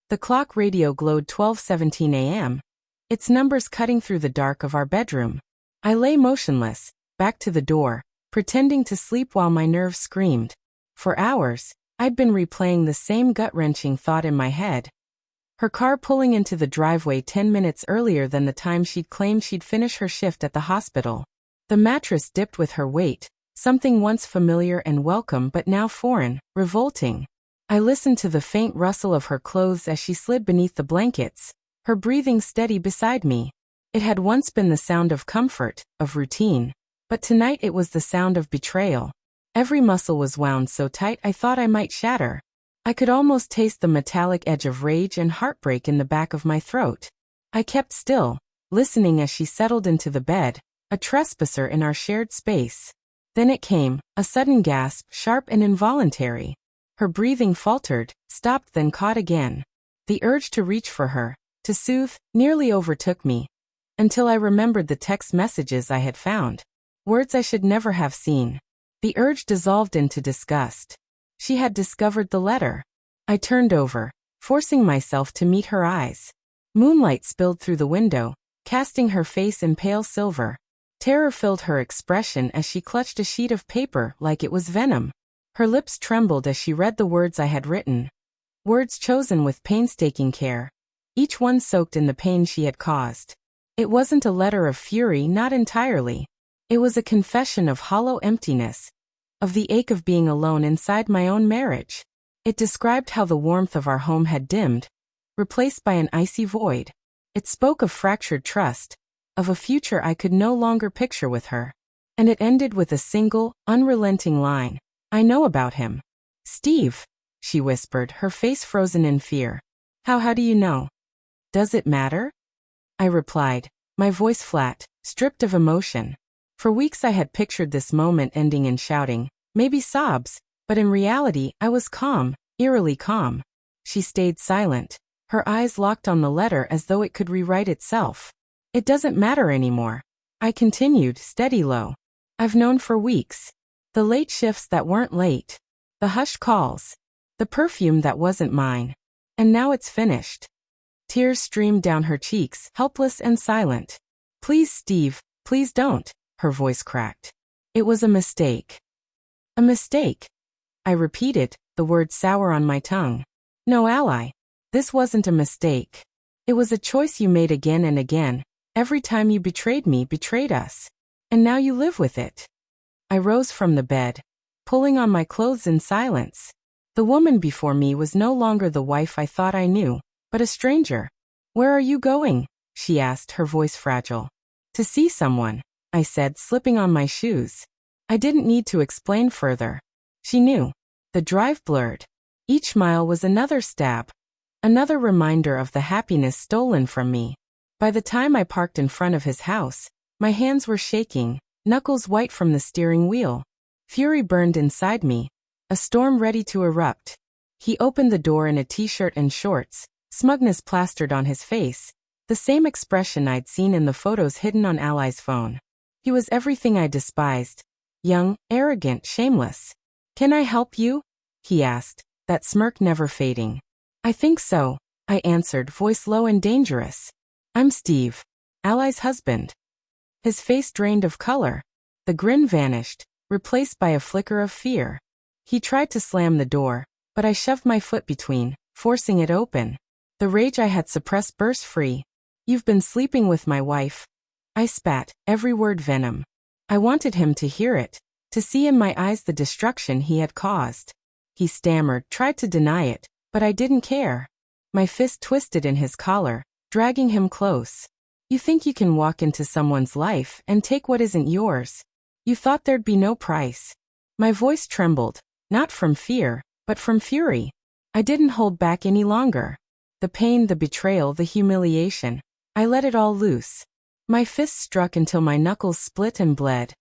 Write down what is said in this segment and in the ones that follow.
The clock radio glowed 12:17 a.m., its numbers cutting through the dark of our bedroom. I lay motionless, back to the door, pretending to sleep while my nerves screamed. For hours, I'd been replaying the same gut-wrenching thought in my head. Her car pulling into the driveway 10 minutes earlier than the time she'd claimed she'd finish her shift at the hospital. The mattress dipped with her weight, something once familiar and welcome but now foreign, revolting. I listened to the faint rustle of her clothes as she slid beneath the blankets, her breathing steady beside me. It had once been the sound of comfort, of routine, but tonight it was the sound of betrayal. Every muscle was wound so tight I thought I might shatter. I could almost taste the metallic edge of rage and heartbreak in the back of my throat. I kept still, listening as she settled into the bed, a trespasser in our shared space. Then it came, a sudden gasp, sharp and involuntary. Her breathing faltered, stopped, then caught again. The urge to reach for her, to soothe, nearly overtook me, until I remembered the text messages I had found. Words I should never have seen. The urge dissolved into disgust. She had discovered the letter. I turned over, forcing myself to meet her eyes. Moonlight spilled through the window, casting her face in pale silver. Terror filled her expression as she clutched a sheet of paper like it was venom. Her lips trembled as she read the words I had written. Words chosen with painstaking care, each one soaked in the pain she had caused. It wasn't a letter of fury, not entirely. It was a confession of hollow emptiness, of the ache of being alone inside my own marriage. It described how the warmth of our home had dimmed, replaced by an icy void. It spoke of fractured trust, of a future I could no longer picture with her. And it ended with a single, unrelenting line. "I know about him." "Steve," she whispered, her face frozen in fear. How do you know?" "Does it matter?" I replied, my voice flat, stripped of emotion. For weeks I had pictured this moment ending in shouting, maybe sobs, but in reality I was calm, eerily calm. She stayed silent, her eyes locked on the letter as though it could rewrite itself. "It doesn't matter anymore," I continued, steady low. "I've known for weeks. The late shifts that weren't late. The hushed calls. The perfume that wasn't mine. And now it's finished." Tears streamed down her cheeks, helpless and silent. "Please, Steve, please don't," her voice cracked. "It was a mistake." "A mistake?" I repeated, the word sour on my tongue. "No, ally. This wasn't a mistake. It was a choice you made again and again, every time you betrayed me, betrayed us. And now you live with it." I rose from the bed, pulling on my clothes in silence. The woman before me was no longer the wife I thought I knew, but a stranger. "Where are you going?" she asked, her voice fragile. "To see someone," I said, slipping on my shoes. I didn't need to explain further. She knew. The drive blurred. Each mile was another stab, another reminder of the happiness stolen from me. By the time I parked in front of his house, my hands were shaking, knuckles white from the steering wheel. Fury burned inside me, a storm ready to erupt. He opened the door in a t-shirt and shorts, smugness plastered on his face, the same expression I'd seen in the photos hidden on Ally's phone. He was everything I despised. Young, arrogant, shameless. "Can I help you?" he asked, that smirk never fading. "I think so," I answered, voice low and dangerous. "I'm Steve, Ally's husband." His face drained of color. The grin vanished, replaced by a flicker of fear. He tried to slam the door, but I shoved my foot between, forcing it open. The rage I had suppressed burst free. "You've been sleeping with my wife." I spat, every word venom. I wanted him to hear it, to see in my eyes the destruction he had caused. He stammered, tried to deny it, but I didn't care. My fist twisted in his collar, dragging him close. "You think you can walk into someone's life and take what isn't yours? You thought there'd be no price." My voice trembled, not from fear, but from fury. I didn't hold back any longer. The pain, the betrayal, the humiliation. I let it all loose. My fists struck until my knuckles split and bled.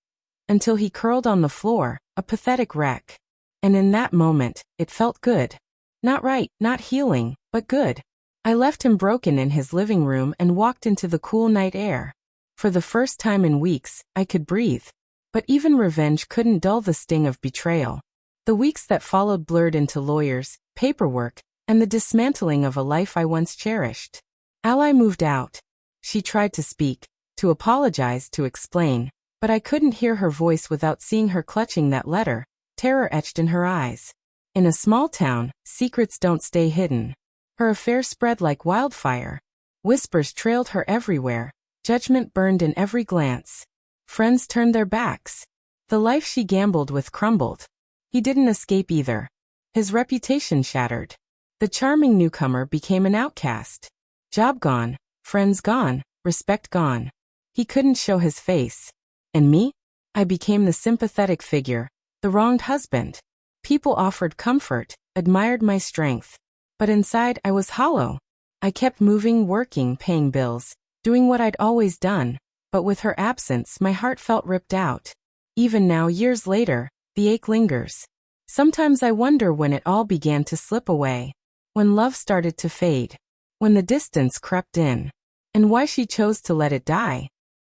Until he curled on the floor, a pathetic wreck. And in that moment, it felt good. Not right, not healing, but good. I left him broken in his living room and walked into the cool night air. For the first time in weeks, I could breathe. But even revenge couldn't dull the sting of betrayal. The weeks that followed blurred into lawyers, paperwork, and the dismantling of a life I once cherished. Ally moved out. She tried to speak, to apologize, to explain, but I couldn't hear her voice without seeing her clutching that letter, terror etched in her eyes. In a small town, secrets don't stay hidden. Her affair spread like wildfire. Whispers trailed her everywhere. Judgment burned in every glance. Friends turned their backs. The life she gambled with crumbled. He didn't escape either. His reputation shattered. The charming newcomer became an outcast. Job gone, friends gone, respect gone. He couldn't show his face. And me? I became the sympathetic figure, the wronged husband. People offered comfort, admired my strength. But inside I was hollow. I kept moving, working, paying bills, doing what I'd always done, but with her absence my heart felt ripped out. Even now, years later, the ache lingers. Sometimes I wonder when it all began to slip away, when love started to fade, when the distance crept in, and why she chose to let it die.